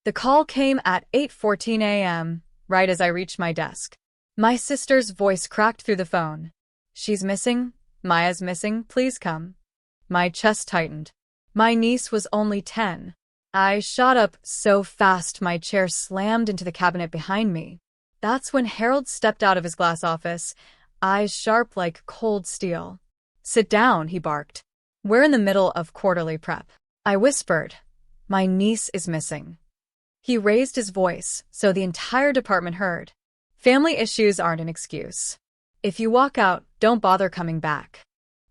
The call came at 8:14 a.m., right as I reached my desk. My sister's voice cracked through the phone. "She's missing. Maya's missing. Please come." My chest tightened. My niece was only 10. I shot up so fast my chair slammed into the cabinet behind me. That's when Harold stepped out of his glass office, eyes sharp like cold steel. "Sit down," he barked. "We're in the middle of quarterly prep." I whispered, "My niece is missing." He raised his voice so the entire department heard. "Family issues aren't an excuse. If you walk out, don't bother coming back."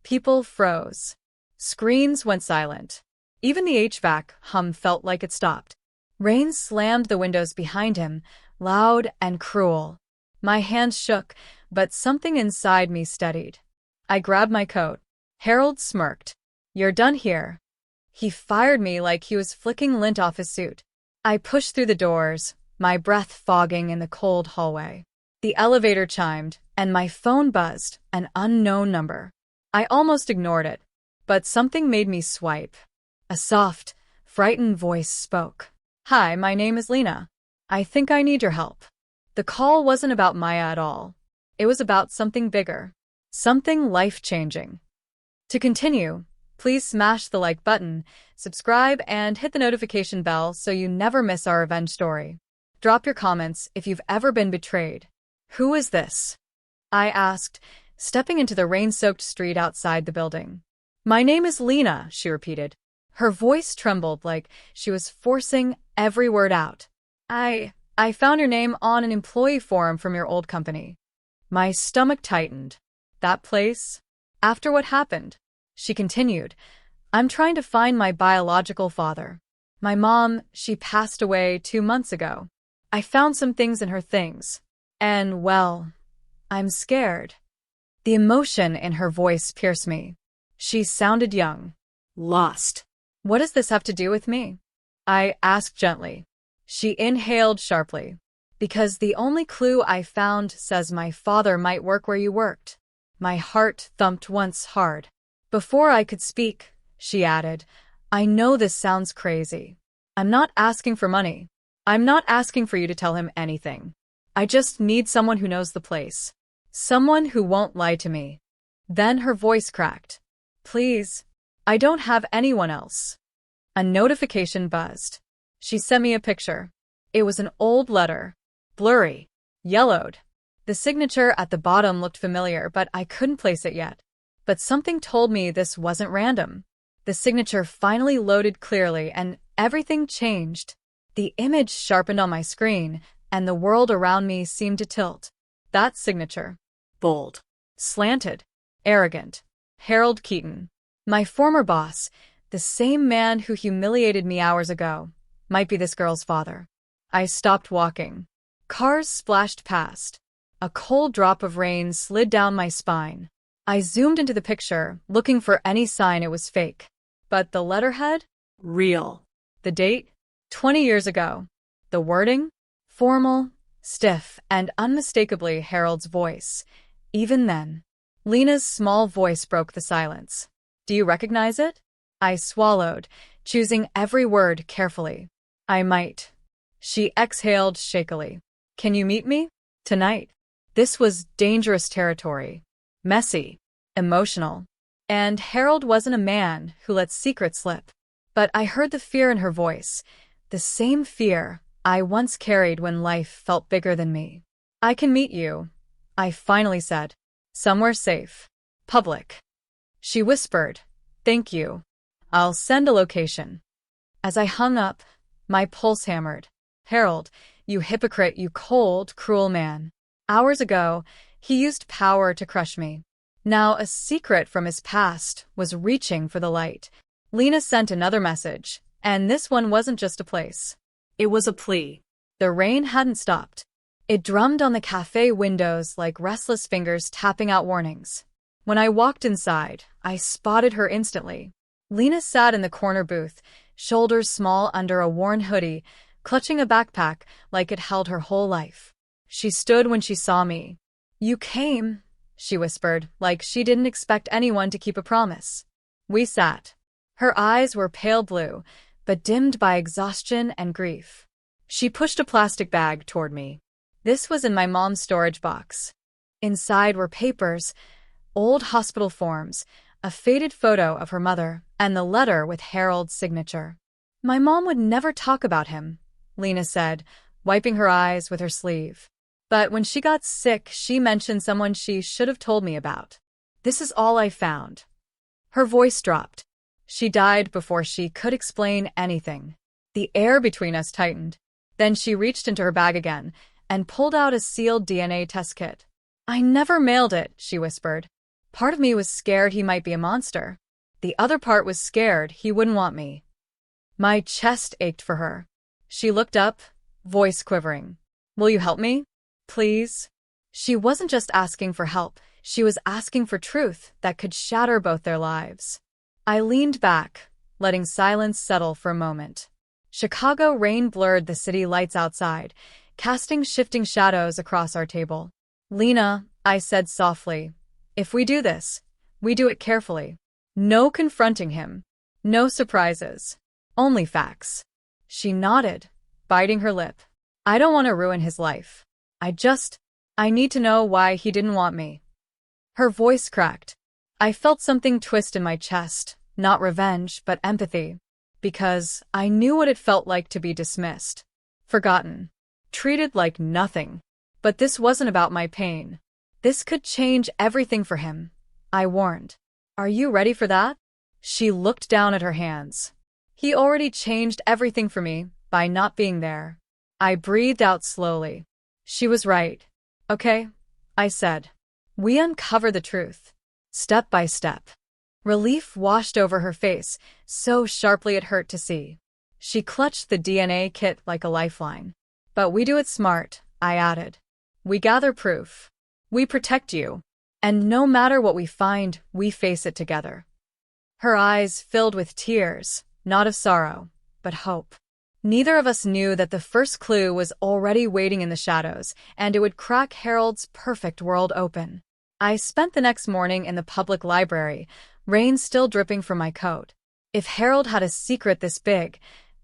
People froze. Screens went silent. Even the HVAC hum felt like it stopped. Rain slammed the windows behind him, loud and cruel. My hands shook, but something inside me steadied. I grabbed my coat. Harold smirked. "You're done here." He fired me like he was flicking lint off his suit. I pushed through the doors, my breath fogging in the cold hallway. The elevator chimed, and my phone buzzed, an unknown number. I almost ignored it, but something made me swipe. A soft, frightened voice spoke. "Hi, my name is Lena. I think I need your help." The call wasn't about Maya at all. It was about something bigger. Something life-changing. To continue, please smash the like button, subscribe, and hit the notification bell so you never miss our revenge story. Drop your comments if you've ever been betrayed. "Who is this?" I asked, stepping into the rain-soaked street outside the building. "My name is Lena," she repeated. Her voice trembled like she was forcing every word out. I found your name on an employee forum from your old company." My stomach tightened. "That place?" "After what happened," she continued, "I'm trying to find my biological father. My mom, she passed away 2 months ago. I found some things in her things. And, well, I'm scared." The emotion in her voice pierced me. She sounded young. "Lost." "What does this have to do with me?" I asked gently. She inhaled sharply. "Because the only clue I found says my father might work where you worked." My heart thumped once hard. Before I could speak, she added, "I know this sounds crazy. I'm not asking for money. I'm not asking for you to tell him anything. I just need someone who knows the place. Someone who won't lie to me." Then her voice cracked. "Please. I don't have anyone else." A notification buzzed. She sent me a picture. It was an old letter. Blurry. Yellowed. The signature at the bottom looked familiar, but I couldn't place it yet. But something told me this wasn't random. The signature finally loaded clearly, and everything changed. The image sharpened on my screen, and the world around me seemed to tilt. That signature. Bold. Slanted. Arrogant. Harold Keaton. My former boss, the same man who humiliated me hours ago, might be this girl's father. I stopped walking. Cars splashed past. A cold drop of rain slid down my spine. I zoomed into the picture, looking for any sign it was fake. But the letterhead? Real. The date? 20 years ago. The wording? Formal, stiff, and unmistakably Harold's voice. Even then. Lena's small voice broke the silence. "Do you recognize it?" I swallowed, choosing every word carefully. "I might." She exhaled shakily. "Can you meet me? Tonight." This was dangerous territory. Messy. Emotional. And Harold wasn't a man who let secrets slip. But I heard the fear in her voice, the same fear I once carried when life felt bigger than me. "I can meet you," I finally said. "Somewhere safe. Public." She whispered, "Thank you. I'll send a location." As I hung up, my pulse hammered. Harold, you hypocrite, you cold, cruel man. Hours ago, he used power to crush me. Now a secret from his past was reaching for the light. Lena sent another message, and this one wasn't just a place. It was a plea. The rain hadn't stopped. It drummed on the cafe windows like restless fingers tapping out warnings. When I walked inside, I spotted her instantly. Lena sat in the corner booth, shoulders small under a worn hoodie, clutching a backpack like it held her whole life. She stood when she saw me. "You came," she whispered, like she didn't expect anyone to keep a promise. We sat. Her eyes were pale blue, but dimmed by exhaustion and grief. She pushed a plastic bag toward me. This was in my mom's storage box. Inside were papers, old hospital forms, a faded photo of her mother, and the letter with Harold's signature. My mom would never talk about him, Lena said, wiping her eyes with her sleeve. But when she got sick, she mentioned someone she should have told me about. This is all I found. Her voice dropped. She died before she could explain anything. The air between us tightened. Then she reached into her bag again and pulled out a sealed DNA test kit. I never mailed it, she whispered. Part of me was scared he might be a monster. The other part was scared he wouldn't want me. My chest ached for her. She looked up, voice quivering. Will you help me? Please? She wasn't just asking for help, she was asking for truth that could shatter both their lives. I leaned back, letting silence settle for a moment. Chicago rain blurred the city lights outside, casting shifting shadows across our table. Lena, I said softly, if we do this, we do it carefully. No confronting him. No surprises. Only facts. She nodded, biting her lip. I don't want to ruin his life. I need to know why he didn't want me. Her voice cracked. I felt something twist in my chest, not revenge, but empathy. Because I knew what it felt like to be dismissed. Forgotten. Treated like nothing. But this wasn't about my pain. This could change everything for him. I warned. Are you ready for that? She looked down at her hands. He already changed everything for me by not being there. I breathed out slowly. She was right. Okay, I said. We uncover the truth. Step by step. Relief washed over her face, so sharply it hurt to see. She clutched the DNA kit like a lifeline. But we do it smart, I added. We gather proof. We protect you. And no matter what we find, we face it together. Her eyes filled with tears, not of sorrow, but hope. Neither of us knew that the first clue was already waiting in the shadows, and it would crack Harold's perfect world open. I spent the next morning in the public library, rain still dripping from my coat. If Harold had a secret this big,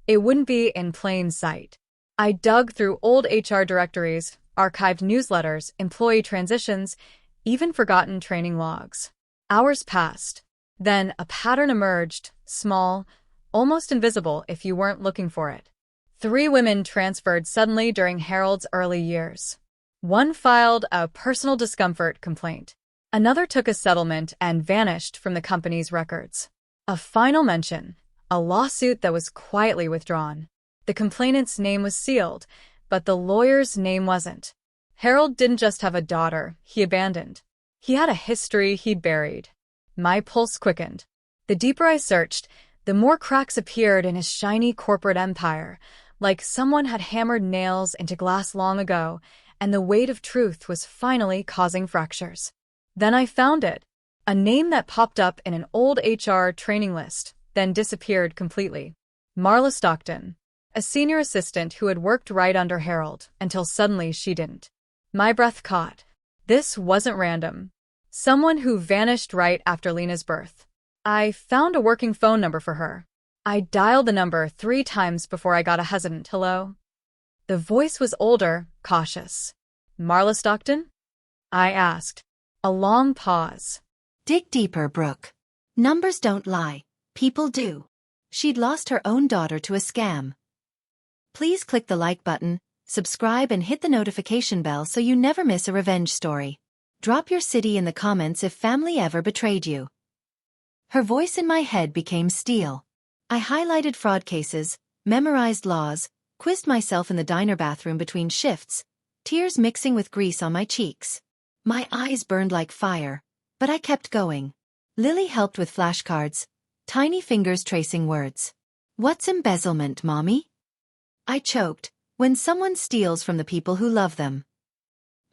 it wouldn't be in plain sight. I dug through old HR directories, archived newsletters, employee transitions, even forgotten training logs. Hours passed. Then a pattern emerged, small, almost invisible if you weren't looking for it. 3 women transferred suddenly during Harold's early years. One filed a personal discomfort complaint. Another took a settlement and vanished from the company's records. A final mention, a lawsuit that was quietly withdrawn. The complainant's name was sealed, but the lawyer's name wasn't. Harold didn't just have a daughter he abandoned. He had a history he'd buried. My pulse quickened. The deeper I searched, the more cracks appeared in his shiny corporate empire, like someone had hammered nails into glass long ago, and the weight of truth was finally causing fractures. Then I found it, a name that popped up in an old HR training list, then disappeared completely. Marla Stockton, a senior assistant who had worked right under Harold until suddenly she didn't. My breath caught. This wasn't random. Someone who vanished right after Lena's birth. I found a working phone number for her. I dialed the number 3 times before I got a hesitant hello. The voice was older, cautious. Marla Stockton? I asked. A long pause. Dig deeper, Brooke. Numbers don't lie. People do. She'd lost her own daughter to a scam. Please click the like button, subscribe and hit the notification bell so you never miss a revenge story. Drop your city in the comments if family ever betrayed you. Her voice in my head became steel. I highlighted fraud cases, memorized laws, quizzed myself in the diner bathroom between shifts, tears mixing with grease on my cheeks. My eyes burned like fire, but I kept going. Lily helped with flashcards, tiny fingers tracing words. What's embezzlement, Mommy? I choked. When someone steals from the people who love them.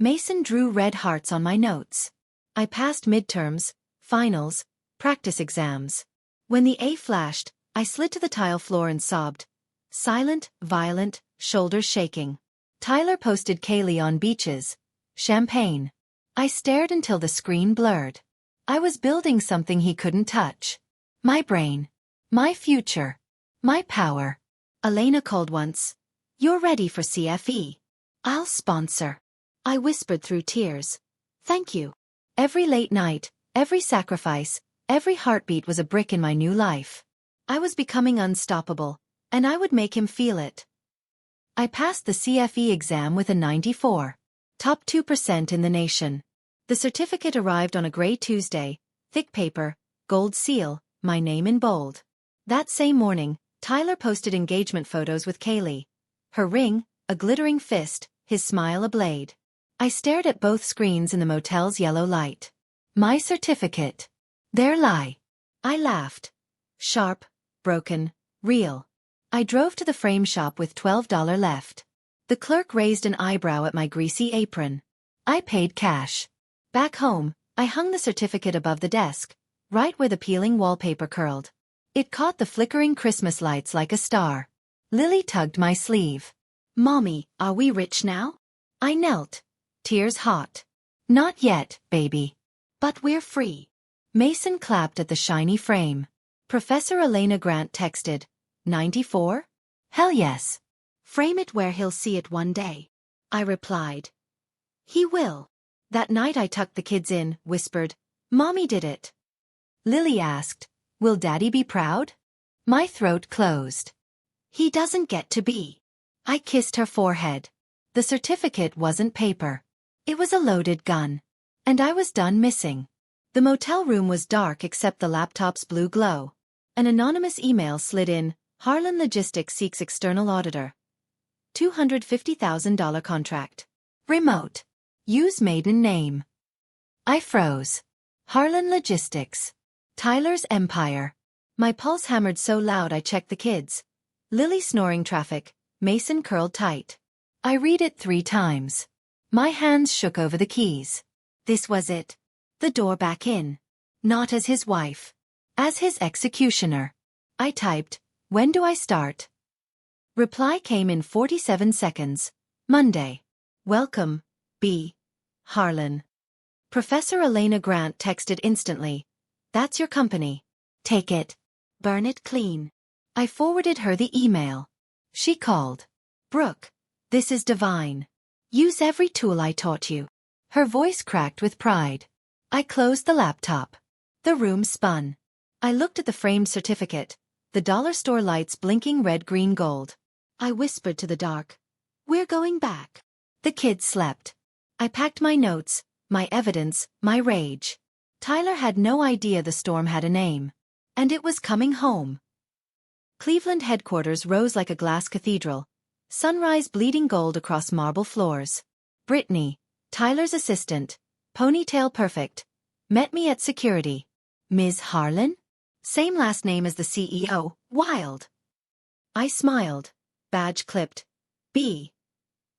Mason drew red hearts on my notes. I passed midterms, finals, practice exams. When the A flashed, I slid to the tile floor and sobbed. Silent, violent, shoulders shaking. Tyler posted Kaylee on beaches. Champagne. I stared until the screen blurred. I was building something he couldn't touch. My brain. My future. My power. Elena called once. You're ready for CFE. I'll sponsor. I whispered through tears. Thank you. Every late night, every sacrifice, every heartbeat was a brick in my new life. I was becoming unstoppable, and I would make him feel it. I passed the CFE exam with a 94. Top 2% in the nation. The certificate arrived on a gray Tuesday, thick paper, gold seal, my name in bold. That same morning, Tyler posted engagement photos with Kaylee. Her ring, a glittering fist, his smile a blade. I stared at both screens in the motel's yellow light. My certificate. There lie. I laughed. Sharp, broken, real. I drove to the frame shop with $12 left. The clerk raised an eyebrow at my greasy apron. I paid cash. Back home, I hung the certificate above the desk, right where the peeling wallpaper curled. It caught the flickering Christmas lights like a star. Lily tugged my sleeve. Mommy, are we rich now? I knelt, tears hot. Not yet, baby. But we're free. Mason clapped at the shiny frame. Professor Elena Grant texted, 94? Hell yes. Frame it where he'll see it one day. I replied. He will. That night I tucked the kids in, whispered, Mommy did it. Lily asked, will Daddy be proud? My throat closed. He doesn't get to be. I kissed her forehead. The certificate wasn't paper. It was a loaded gun. And I was done missing. The motel room was dark except the laptop's blue glow. An anonymous email slid in, Harlan Logistics seeks external auditor. $250,000 contract. Remote. Use maiden name. I froze. Harlan Logistics. Tyler's empire. My pulse hammered so loud I checked the kids. Lily snoring traffic, Mason curled tight. I read it 3 times. My hands shook over the keys. This was it. The door back in. Not as his wife. As his executioner. I typed, when do I start? Reply came in 47 seconds. Monday. Welcome, B. Harlan. Professor Elena Grant texted instantly. That's your company. Take it. Burn it clean. I forwarded her the email. She called. Brooke, this is divine. Use every tool I taught you. Her voice cracked with pride. I closed the laptop. The room spun. I looked at the framed certificate, the dollar store lights blinking red, green, gold. I whispered to the dark. We're going back. The kids slept. I packed my notes, my evidence, my rage. Tyler had no idea the storm had a name. And it was coming home. Cleveland headquarters rose like a glass cathedral. Sunrise bleeding gold across marble floors. Brittany, Tyler's assistant, ponytail perfect, met me at security. Ms. Harlan? Same last name as the CEO, wild. I smiled. Badge clipped. B.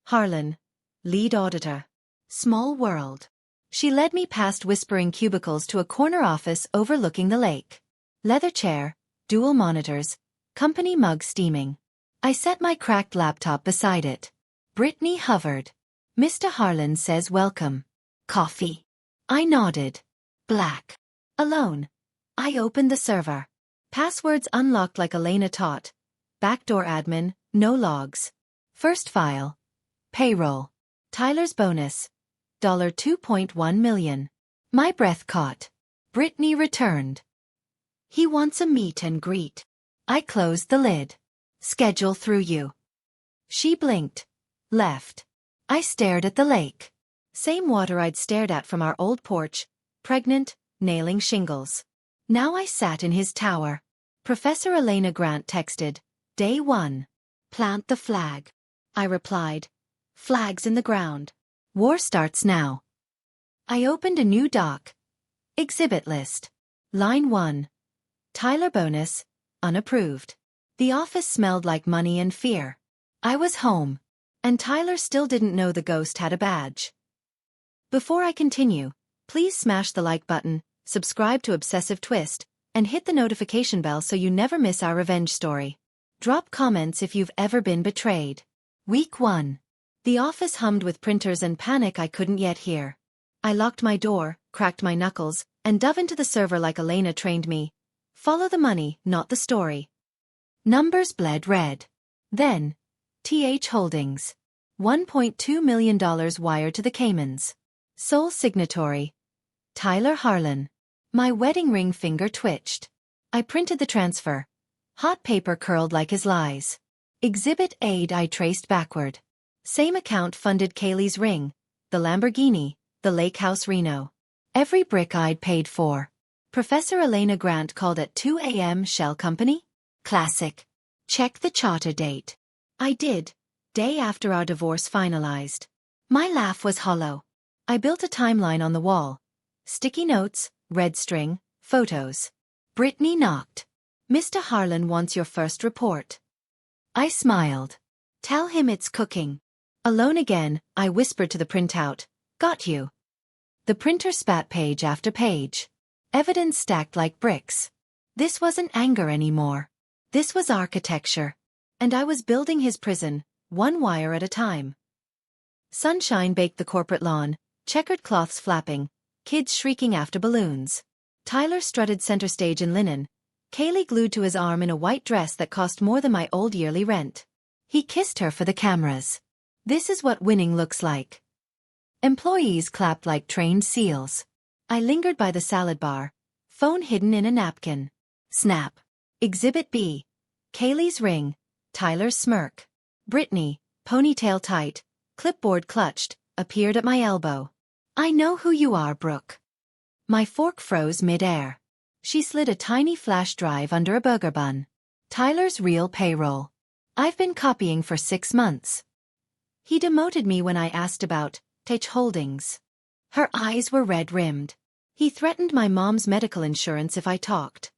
Harlan, lead auditor. Small world. She led me past whispering cubicles to a corner office overlooking the lake. Leather chair, dual monitors, company mug steaming. I set my cracked laptop beside it. Brittany hovered. Mr. Harlan says welcome. Coffee. I nodded. Black. Alone. I opened the server. Passwords unlocked like Elena taught. Backdoor admin, no logs. First file. Payroll. Tyler's bonus. $2.1 million. My breath caught. Brittany returned. He wants a meet and greet. I closed the lid. Schedule through you. She blinked. Left. I stared at the lake. Same water I'd stared at from our old porch, pregnant, nailing shingles. Now I sat in his tower. Professor Elena Grant texted, Day 1. Plant the flag. I replied, Flags in the ground. War starts now. I opened a new doc. Exhibit list. Line 1. Tyler bonus, unapproved. The office smelled like money and fear. I was home. And Tyler still didn't know the ghost had a badge. Before I continue, please smash the like button, subscribe to Obsessive Twist, and hit the notification bell so you never miss our revenge story. Drop comments if you've ever been betrayed. Week 1. The office hummed with printers and panic I couldn't yet hear. I locked my door, cracked my knuckles, and dove into the server like Elena trained me. Follow the money, not the story. Numbers bled red. Then, TH Holdings. $1.2 million wired to the Caymans. Sole signatory. Tyler Harlan. My wedding ring finger twitched. I printed the transfer. Hot paper curled like his lies. Exhibit aid I traced backward. Same account funded Kaylee's ring, the Lamborghini, the lake house Reno. Every brick I'd paid for. Professor Elena Grant called at 2 a.m. Shell Company? Classic. Check the charter date. I did, day after our divorce finalized. My laugh was hollow. I built a timeline on the wall. Sticky notes, red string, photos. Brittany knocked. Mr. Harlan wants your first report. I smiled. Tell him it's cooking. Alone again, I whispered to the printout. Got you. The printer spat page after page. Evidence stacked like bricks. This wasn't anger anymore. This was architecture. And I was building his prison, one wire at a time. Sunshine baked the corporate lawn, checkered cloths flapping, kids shrieking after balloons. Tyler strutted center stage in linen, Kaylee glued to his arm in a white dress that cost more than my old yearly rent. He kissed her for the cameras. This is what winning looks like. Employees clapped like trained seals. I lingered by the salad bar, phone hidden in a napkin. Snap. Exhibit B. Kaylee's ring, Tyler's smirk. Brittany, ponytail tight, clipboard clutched, appeared at my elbow. I know who you are, Brooke. My fork froze mid-air. She slid a tiny flash drive under a burger bun. Tyler's real payroll. I've been copying for 6 months. He demoted me when I asked about TH Holdings. Her eyes were red-rimmed. He threatened my mom's medical insurance if I talked.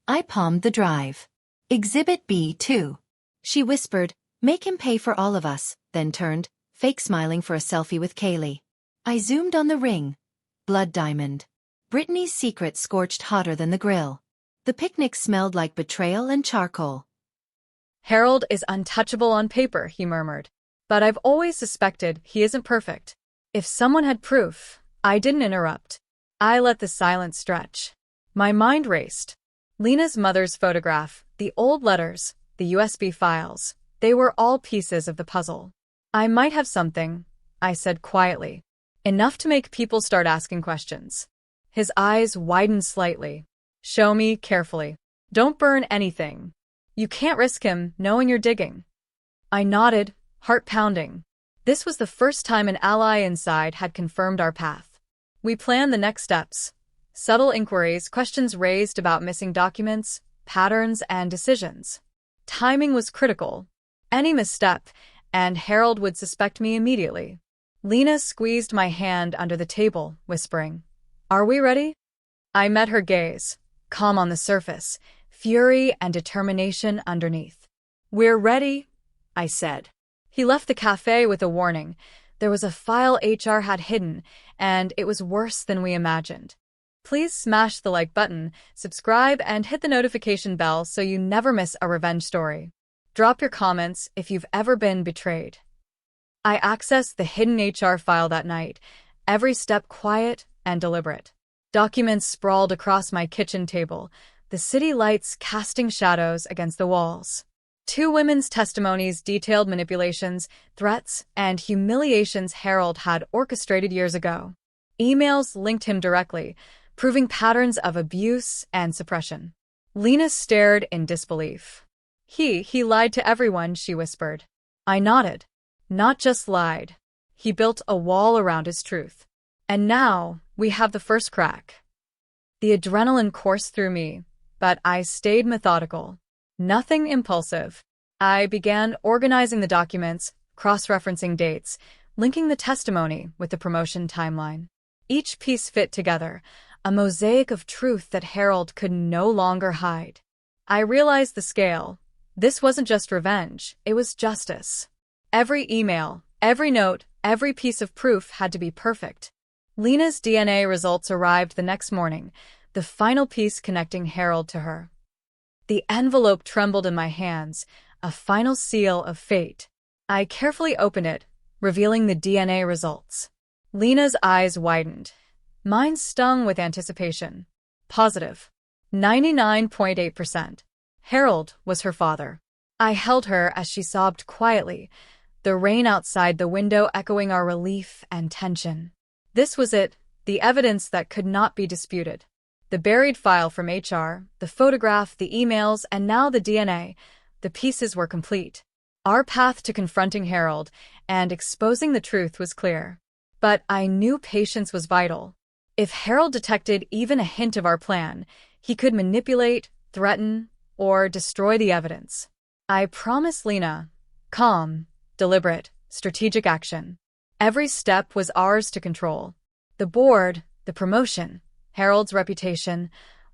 I palmed the drive. Exhibit B2. She whispered, make him pay for all of us, then turned, fake smiling for a selfie with Kaylee. I zoomed on the ring. Blood diamond. Brittany's secret scorched hotter than the grill. The picnic smelled like betrayal and charcoal. Harold is untouchable on paper, he murmured. But I've always suspected he isn't perfect. If someone had proof, I didn't interrupt. I let the silence stretch. My mind raced. Lena's mother's photograph, the old letters, the USB files, they were all pieces of the puzzle. I might have something, I said quietly. Enough to make people start asking questions. His eyes widened slightly. Show me carefully. Don't burn anything. You can't risk him knowing you're digging. I nodded, heart pounding. This was the first time an ally inside had confirmed our path. We planned the next steps. Subtle inquiries, questions raised about missing documents, patterns, and decisions. Timing was critical. Any misstep, and Harold would suspect me immediately. Lena squeezed my hand under the table, whispering, "Are we ready?" I met her gaze, calm on the surface, fury and determination underneath. "We're ready," I said. He left the cafe with a warning. There was a file HR had hidden, and it was worse than we imagined. Please smash the like button, subscribe, and hit the notification bell so you never miss a revenge story. Drop your comments if you've ever been betrayed. I accessed the hidden HR file that night, every step quiet and deliberate. Documents sprawled across my kitchen table, the city lights casting shadows against the walls. 2 women's testimonies detailed manipulations, threats, and humiliations Harold had orchestrated years ago. Emails linked him directly, proving patterns of abuse and suppression. Lena stared in disbelief. He lied to everyone, she whispered. I nodded. Not just lied. He built a wall around his truth. And now, we have the first crack. The adrenaline coursed through me, but I stayed methodical. Nothing impulsive. I began organizing the documents, cross-referencing dates, linking the testimony with the promotion timeline. Each piece fit together, a mosaic of truth that Harold could no longer hide. I realized the scale. This wasn't just revenge, it was justice. Every email, every note, every piece of proof had to be perfect. Lena's DNA results arrived the next morning, the final piece connecting Harold to her. The envelope trembled in my hands, a final seal of fate. I carefully opened it, revealing the DNA results. Lena's eyes widened. Mine stung with anticipation. Positive. 99.8%. Harold was her father. I held her as she sobbed quietly, the rain outside the window echoing our relief and tension. This was it, the evidence that could not be disputed. The buried file from HR, the photograph, the emails, and now the DNA. The pieces were complete. Our path to confronting Harold and exposing the truth was clear. But I knew patience was vital. If Harold detected even a hint of our plan, he could manipulate, threaten, or destroy the evidence. I promised Lena calm, deliberate, strategic action. Every step was ours to control. The board, the promotion, Harold's reputation,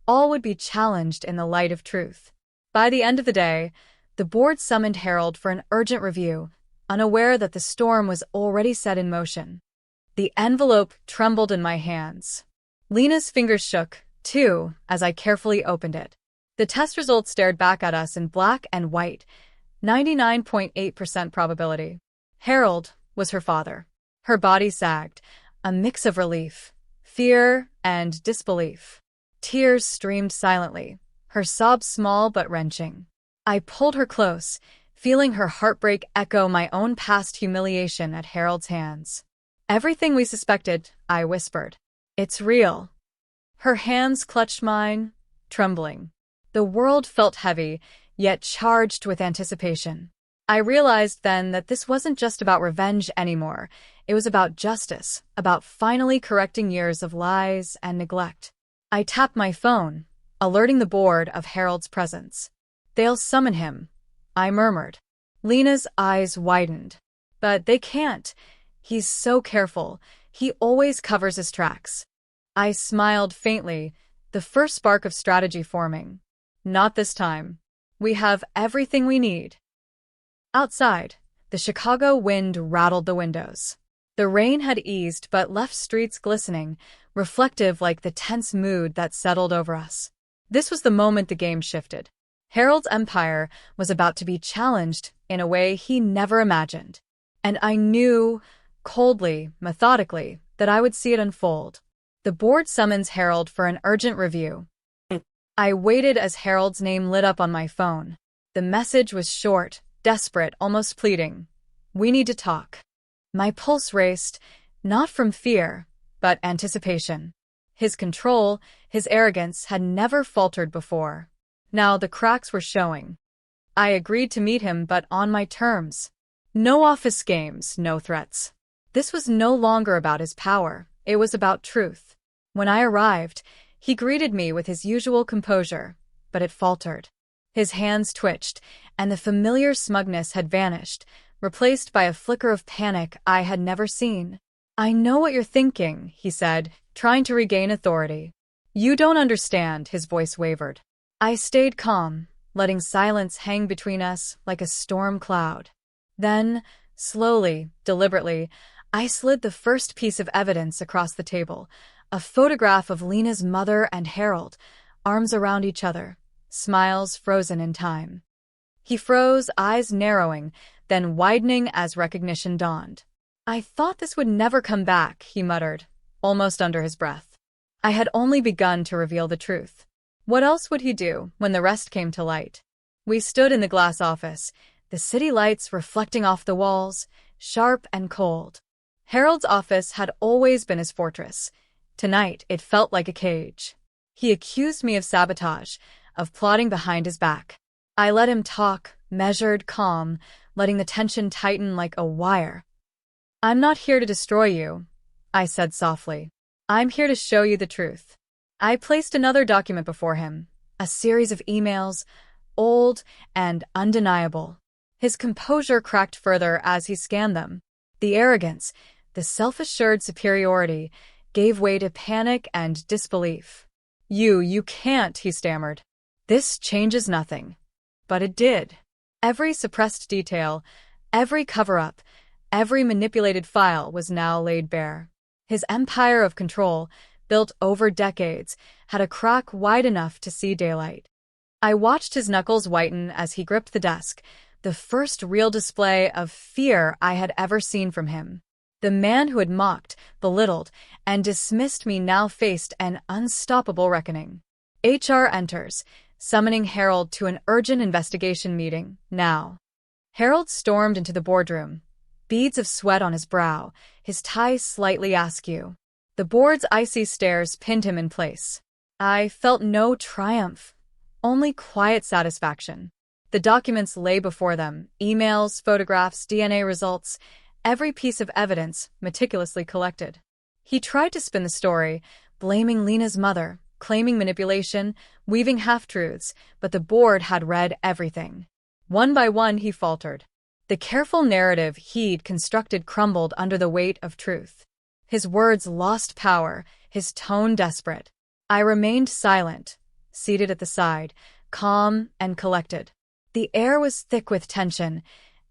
all would be challenged in the light of truth. By the end of the day, the board summoned Harold for an urgent review, unaware that the storm was already set in motion. The envelope trembled in my hands. Lena's fingers shook, too, as I carefully opened it. The test results stared back at us in black and white, 99.8% probability. Harold was her father. Her body sagged, a mix of relief, fear, and disbelief. Tears streamed silently, her sobs small but wrenching. I pulled her close, feeling her heartbreak echo my own past humiliation at Harold's hands. "Everything we suspected," I whispered. "It's real." Her hands clutched mine, trembling. The world felt heavy, yet charged with anticipation. I realized then that this wasn't just about revenge anymore. It was about justice, about finally correcting years of lies and neglect. I tapped my phone, alerting the board of Harold's presence. "They'll summon him," I murmured. Lena's eyes widened. "But they can't. He's so careful. He always covers his tracks." I smiled faintly, the first spark of strategy forming. "Not this time. We have everything we need." Outside, the Chicago wind rattled the windows. The rain had eased but left streets glistening, reflective like the tense mood that settled over us. This was the moment the game shifted. Harold's empire was about to be challenged in a way he never imagined. And I knew, coldly, methodically, that I would see it unfold. The board summons Harold for an urgent review. I waited as Harold's name lit up on my phone. The message was short, desperate, almost pleading. "We need to talk." My pulse raced, not from fear, but anticipation. His control, his arrogance had never faltered before. Now the cracks were showing. I agreed to meet him, but on my terms. No office games, no threats. This was no longer about his power, it was about truth. When I arrived, he greeted me with his usual composure, but it faltered. His hands twitched, and the familiar smugness had vanished, replaced by a flicker of panic I had never seen. "I know what you're thinking," he said, trying to regain authority. "You don't understand," his voice wavered. I stayed calm, letting silence hang between us like a storm cloud. Then, slowly, deliberately, I slid the first piece of evidence across the table, a photograph of Lena's mother and Harold, arms around each other, smiles frozen in time. He froze, eyes narrowing, then widening as recognition dawned. "I thought this would never come back," he muttered, almost under his breath. I had only begun to reveal the truth. What else would he do when the rest came to light? We stood in the glass office, the city lights reflecting off the walls, sharp and cold. Harold's office had always been his fortress. Tonight, it felt like a cage. He accused me of sabotage, of plotting behind his back. I let him talk, measured, calm, letting the tension tighten like a wire. "I'm not here to destroy you," I said softly. "I'm here to show you the truth." I placed another document before him, a series of emails, old and undeniable. His composure cracked further as he scanned them. The arrogance, the self-assured superiority, gave way to panic and disbelief. You can't," he stammered. "This changes nothing." But it did. Every suppressed detail, every cover-up, every manipulated file was now laid bare. His empire of control, built over decades, had a crack wide enough to see daylight. I watched his knuckles whiten as he gripped the desk, the first real display of fear I had ever seen from him. The man who had mocked, belittled, and dismissed me now faced an unstoppable reckoning. HR enters, summoning Harold to an urgent investigation meeting, now. Harold stormed into the boardroom, beads of sweat on his brow, his tie slightly askew. The board's icy stares pinned him in place. I felt no triumph, only quiet satisfaction. The documents lay before them, emails, photographs, DNA results, every piece of evidence meticulously collected. He tried to spin the story, blaming Lena's mother, claiming manipulation, weaving half-truths, but the board had read everything. One by one he faltered. The careful narrative he'd constructed crumbled under the weight of truth. His words lost power, his tone desperate. I remained silent, seated at the side, calm and collected. The air was thick with tension,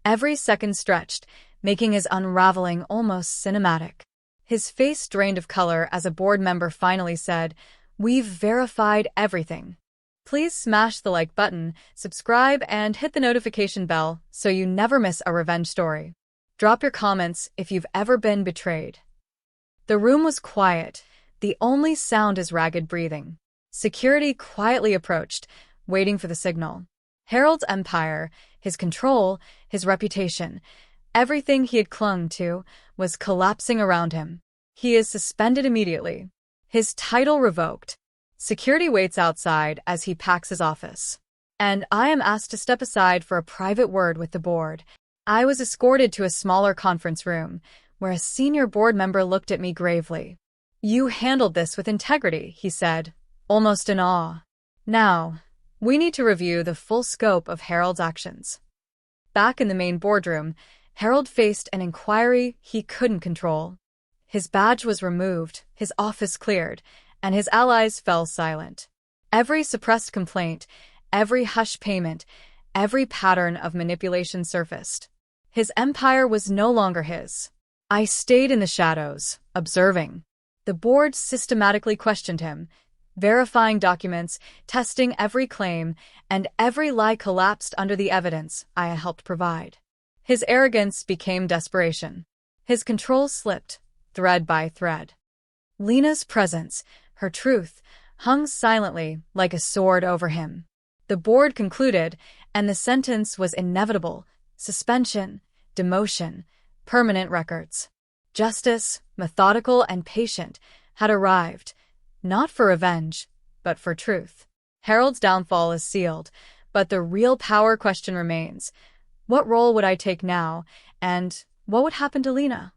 every second stretched, making his unraveling almost cinematic. His face drained of color as a board member finally said, "We've verified everything. Please smash the like button, subscribe, and hit the notification bell so you never miss a revenge story. Drop your comments if you've ever been betrayed." The room was quiet, the only sound is ragged breathing. Security quietly approached, waiting for the signal. Harold's empire, his control, his reputation, everything he had clung to, was collapsing around him. He is suspended immediately. His title revoked. Security waits outside as he packs his office. And I am asked to step aside for a private word with the board. I was escorted to a smaller conference room, where a senior board member looked at me gravely. "You handled this with integrity," he said, almost in awe. "Now, we need to review the full scope of Harold's actions." Back in the main boardroom, Harold faced an inquiry he couldn't control. His badge was removed, his office cleared, and his allies fell silent. Every suppressed complaint, every hush payment, every pattern of manipulation surfaced. His empire was no longer his. I stayed in the shadows, observing. The board systematically questioned him, verifying documents, testing every claim, and every lie collapsed under the evidence I had helped provide. His arrogance became desperation. His control slipped, thread by thread. Lena's presence, her truth, hung silently like a sword over him. The board concluded, and the sentence was inevitable: suspension, demotion, permanent records. Justice, methodical and patient, had arrived, not for revenge, but for truth. Harold's downfall is sealed, but the real power question remains. What role would I take now, and what would happen to Lena?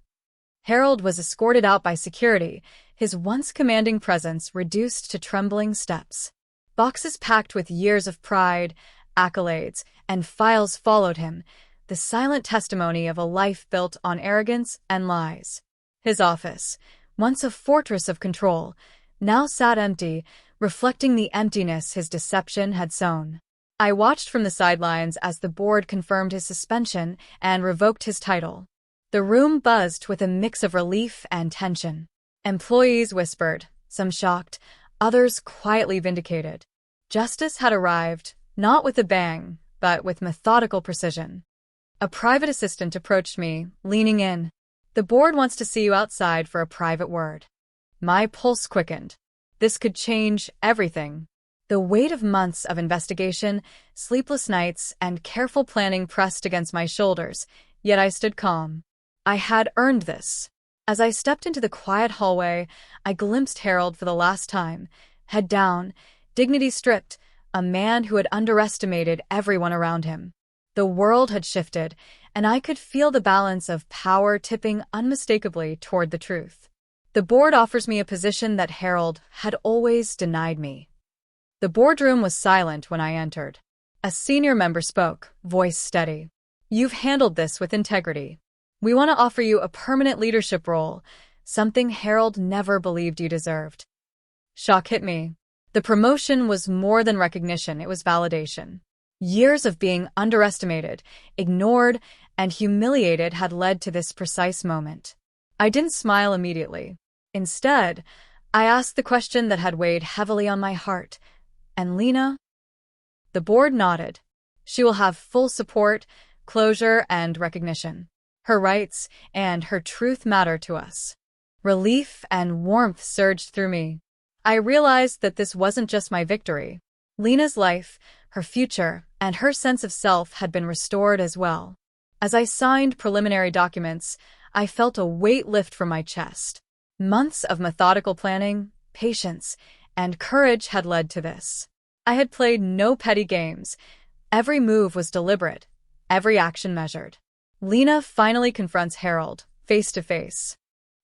Harold was escorted out by security, his once commanding presence reduced to trembling steps. Boxes packed with years of pride, accolades, and files followed him, the silent testimony of a life built on arrogance and lies. His office, once a fortress of control, now sat empty, reflecting the emptiness his deception had sown. I watched from the sidelines as the board confirmed his suspension and revoked his title. The room buzzed with a mix of relief and tension. Employees whispered, some shocked, others quietly vindicated. Justice had arrived, not with a bang, but with methodical precision. A private assistant approached me, leaning in. "The board wants to see you outside for a private word." My pulse quickened. This could change everything. The weight of months of investigation, sleepless nights, and careful planning pressed against my shoulders, yet I stood calm. I had earned this. As I stepped into the quiet hallway, I glimpsed Harold for the last time, head down, dignity stripped, a man who had underestimated everyone around him. The world had shifted, and I could feel the balance of power tipping unmistakably toward the truth. The board offers me a position that Harold had always denied me. The boardroom was silent when I entered. A senior member spoke, voice steady. "You've handled this with integrity. We want to offer you a permanent leadership role, something Harold never believed you deserved." Shock hit me. The promotion was more than recognition, it was validation. Years of being underestimated, ignored, and humiliated had led to this precise moment. I didn't smile immediately. Instead, I asked the question that had weighed heavily on my heart. "And Lena?" The board nodded. "She will have full support, closure, and recognition. Her rights and her truth matter to us." Relief and warmth surged through me. I realized that this wasn't just my victory. Lena's life, her future, and her sense of self had been restored as well. As I signed preliminary documents, I felt a weight lift from my chest. Months of methodical planning, patience, and courage had led to this. I had played no petty games. Every move was deliberate, every action measured. Lena finally confronts Harold, face to face.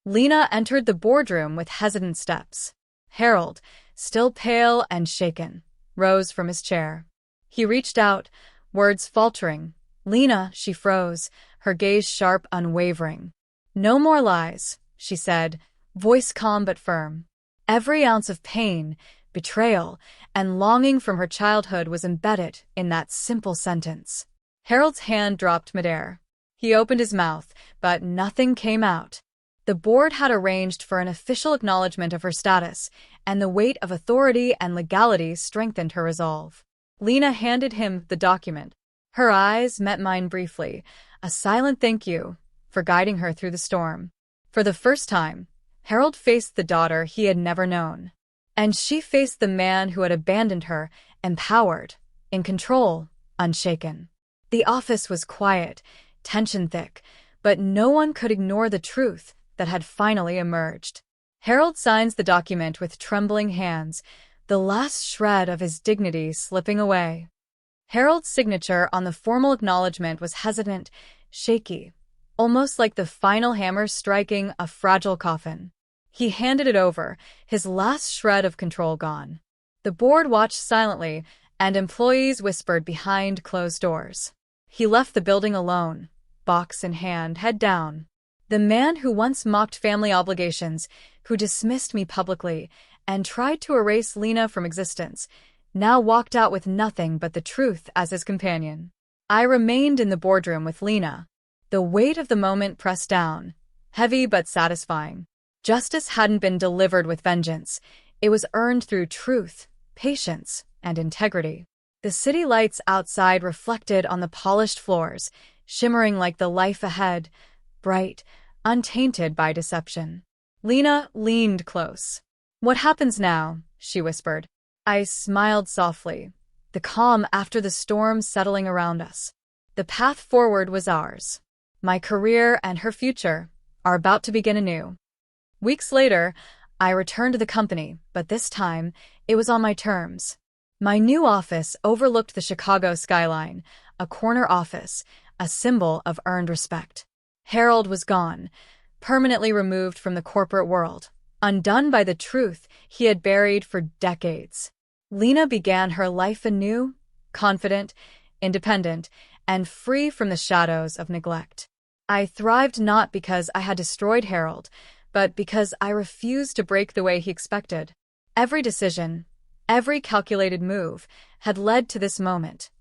Lena entered the boardroom with hesitant steps. Harold, still pale and shaken, rose from his chair. He reached out, words faltering. Lena, she froze, her gaze sharp, unwavering. "No more lies," she said, voice calm but firm. Every ounce of pain, betrayal, and longing from her childhood was embedded in that simple sentence. Harold's hand dropped midair. He opened his mouth, but nothing came out. The board had arranged for an official acknowledgement of her status, and the weight of authority and legality strengthened her resolve. Lena handed him the document. Her eyes met mine briefly, a silent thank you for guiding her through the storm. For the first time, Harold faced the daughter he had never known. And she faced the man who had abandoned her, empowered, in control, unshaken. The office was quiet, tension thick, but no one could ignore the truth that had finally emerged. Harold signs the document with trembling hands, the last shred of his dignity slipping away. Harold's signature on the formal acknowledgement was hesitant, shaky, almost like the final hammer striking a fragile coffin. He handed it over, his last shred of control gone. The board watched silently, and employees whispered behind closed doors. He left the building alone, box in hand, head down. The man who once mocked family obligations, who dismissed me publicly, and tried to erase Lena from existence, now walked out with nothing but the truth as his companion. I remained in the boardroom with Lena. The weight of the moment pressed down, heavy but satisfying. Justice hadn't been delivered with vengeance. It was earned through truth, patience, and integrity. The city lights outside reflected on the polished floors, shimmering like the life ahead, bright, untainted by deception. Lena leaned close. "What happens now?" she whispered. I smiled softly, the calm after the storm settling around us. The path forward was ours. My career and her future are about to begin anew. Weeks later, I returned to the company, but this time, it was on my terms. My new office overlooked the Chicago skyline, a corner office, a symbol of earned respect. Harold was gone, permanently removed from the corporate world, undone by the truth he had buried for decades. Lena began her life anew, confident, independent, and free from the shadows of neglect. I thrived not because I had destroyed Harold, but because I refused to break the way he expected. Every decision, every calculated move, had led to this moment.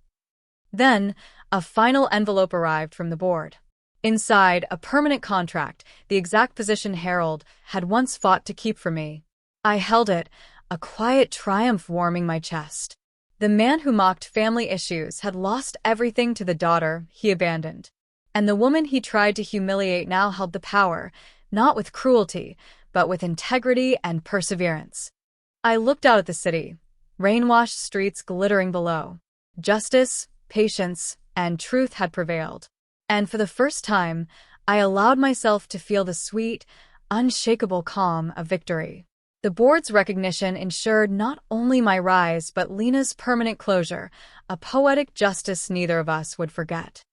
Then, a final envelope arrived from the board. Inside, a permanent contract, the exact position Harold had once fought to keep for me. I held it, a quiet triumph warming my chest. The man who mocked family issues had lost everything to the daughter he abandoned. And the woman he tried to humiliate now held the power, not with cruelty, but with integrity and perseverance. I looked out at the city, rain-washed streets glittering below. Justice, patience, and truth had prevailed. And for the first time, I allowed myself to feel the sweet, unshakable calm of victory. The board's recognition ensured not only my rise but Lena's permanent closure, a poetic justice neither of us would forget.